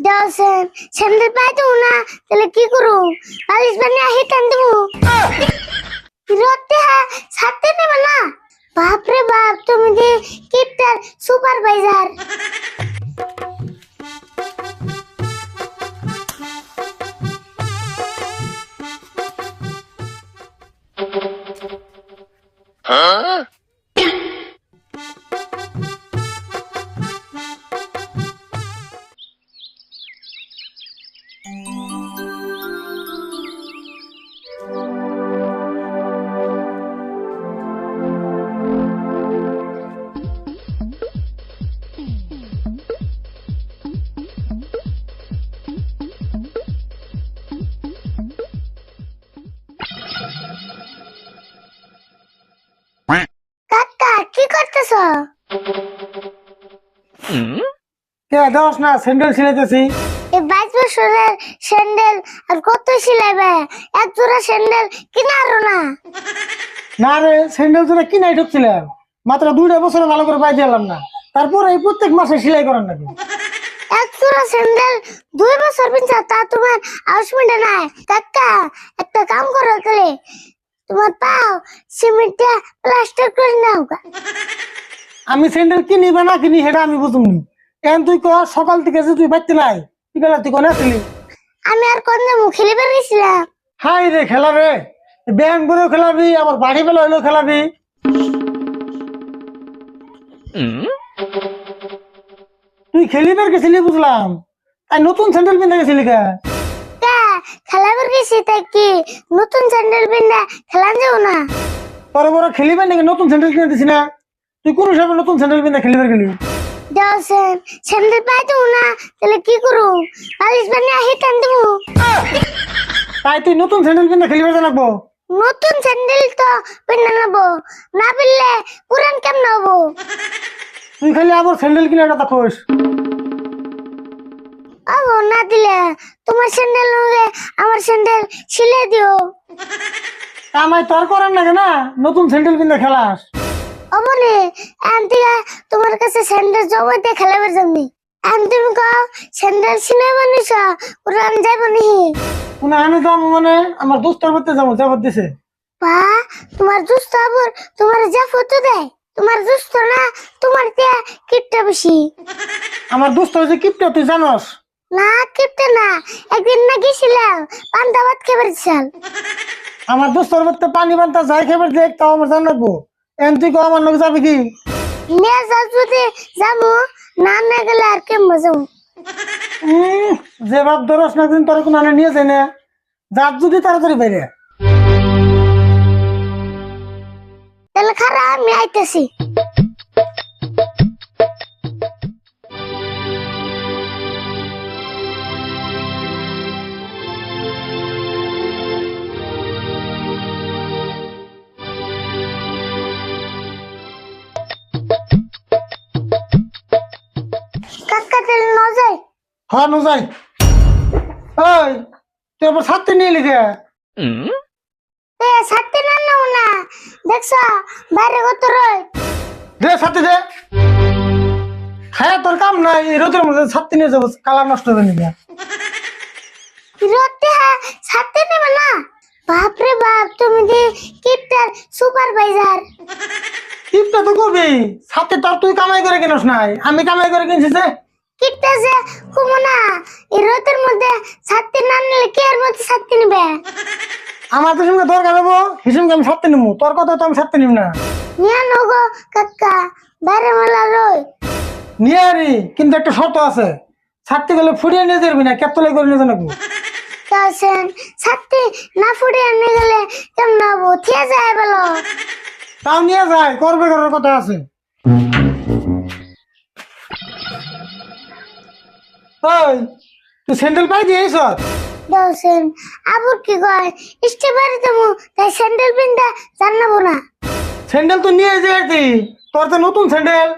দেওছেন sandal পাই দেবো না, তাহলে কি করু? বালিশ বানিয়ে হিটান দেবো। রতে হ্যাঁ ছাড়তে নেবে না। বাপরে বাপ, তুমি যে কিপটার সুপারভাইজার। কাকা কি করতেছ? কে দোষ না, স্যান্ডেল ছিলাইতেছি। এই 22 বছরের স্যান্ডেল আর কত সিলাইবে? এক জোড়া স্যান্ডেল কিনারো না। না রে, স্যান্ডেল তো কিনাই ঢুকছিলাম, মাত্র 2টা বছরে ভালো করে পাই দিলাম না, তারপরে এই প্রত্যেক মাসে সেলাই করার নাকি। এক জোড়া স্যান্ডেল 2 বছর পিনছা, তা তোমার আউসমেন্টে নাই। কাকা একটা কাম করো, তাহলে তোমার পাও সিমেন্টে প্লাস্টার করে নাও। আমি স্যান্ডেল কিনি বা না কিনি সেটা আমি বুঝুমনি। এখন তুই কর, সকাল থেকে যে তুই বাইতে নাই, তুই বেলা তুই কোন আসলি? আমি আর কোন যাবো, খেলে বেরিয়েছিলাম। হাই রে খেলা রে, ব্যাংক বলেও খেলাবি, আবার বাড়ি বেলা হইলেও খেলাবি। তুই খেলিবার গেছিলি বুঝলাম, তাই নতুন স্যান্ডেল কিনতে গেছিলি কে? খেলা বেরিয়েছি, তাই কি নতুন স্যান্ডেল পিন্দা খেলান যাবো না? বড় বড় খেলিবার নাকি নতুন স্যান্ডেল কিনে দিছি না? তুই কোন হিসাবে নতুন স্যান্ডেল কিনতে খেলিবার গেলি? দেওছেন স্যান্ডেল পাই দেবো না, তাহলে কি করু? বালিশ বানিয়ে হিটান দেবো। তাই তুই নতুন স্যান্ডেল কিনতে খেলিবার জানাবো? নতুন স্যান্ডেল তো পিন্না নেবো, না পিনলে পুরান কেমন হবো? তুই খালি আবার স্যান্ডেল কিনে কথা কইস। আবো না দিলে তোমার স্যান্ডেল হলে আমার স্যান্ডেল ছিলে দিও। আমায় তোর করার নাকি না, নতুন স্যান্ডেল কিনতে খেলাস? অবনে আন্টিয়া তোমার কাছে স্যান্ডেল জমাতে খেলাবার জন্য। তুমি কও স্যান্ডেল ছিলে বানিস, পুরান যাইব নি? কোন আনে যাবো মানে আমার দোস্তের বাড়িতে যাবো, যাবার দিছে। বা তোমার দুস্থ আবার তোমার যা ফটো দেয়, তোমার দুস্থ না তোমার তে কিপটা বেশি। আমার দোস্ত হয়েছে কিপটা, তুই জানস? না কিপটা না, একদিন না গেছিলাম পান্তা ভাত খেবার চাল। আমার দোস্তর বাড়িতে পানি বান্তা যাই খেবার দেখ, তাও আমার জানাবো। এখন তুই কো আমার লোক যাবে কি? নিয়ে যাও যদি যাবো, না না গেলে আর কেমন যাবো? যে ভাব ধরস না, দিন তোর কোন আনে নিয়ে যায় না, যার যদি তাড়াতাড়ি বাইরে। তাহলে খারাপ, আমি আইতেছি। কাকা তেল ন যায়? হ্যাঁ নো যাই। ওই তুই আবার ছাড়তে নিয়ে লিখে ছাড়তে না নাও না, দেখছ বাইরে কত রয়। দে ছাড়তে দে। হ্যাঁ তোর কাম নাই, এই রোদের মধ্যে ছাড়তে নিয়ে যাবো, কালার নষ্ট হবে নিয়ে। রতে হ্যাঁ ছাড়তে নেবে না। বাপরে বাপ, তুমি যে কিপটার সুপারভাইজার। টিপটা তো কবি ছাড়তে, তোর তুই কামাই করে কিনস নাই, আমি কামাই করে কিনছি যে। কিপটা যে কুমো না, এই রোদের মধ্যে ছাড়তে না নিলে কে এর মধ্যে ছাড়তে নেবে? আমার তো সঙ্গে দরকার হবো, হিসেবে আমি ছাড়তে নিবো, তোর কথা তো আমি ছাড়তে নিব না। নিয়ে নগো কাকা, বাইরে মেলা রয়। নিয়ে আরি, কিন্তু একটা শর্ত আছে, ছাড়তে গেলে ফুটিয়ে নিয়ে যাবি না, কেতলাই করে নিয়ে জানাবো। তাছেন ছাড়তে না ফুটিয়ে নিয়ে গেলে কেমন হবো? থিয়ে যায় বলো। তাও নিয়ে যায়, করবে করার কথা আছে। ওই তুই স্যান্ডেল পাই দিয়েছ? দেওছেন আবুর কি কয় ইষ্টে বাড়ি দেবো, তাই স্যান্ডেল পিনটা জানাবো না। স্যান্ডেল তো নিয়ে যাই, তোর তো নতুন স্যান্ডেল।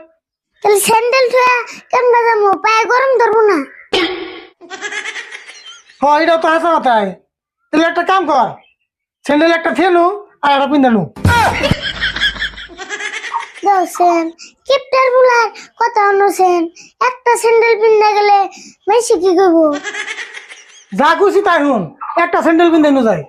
তাহলে স্যান্ডেল থুয়া কেমন যাবো? পায়ে গরম ধরবো না। হ্যাঁ এটা তো হাসা কথায়। তাহলে একটা কাম কর, স্যান্ডেল একটা থেনু আর একটা পিন্দানু। গাওছেন কিপটার বুলার কথা অনুছেন একটা স্যান্ডেল পিন্দা গেলে বেশি কি করব যা খুশি তাই হুন, একটা স্যান্ডেল পিন্ধে নো যায়।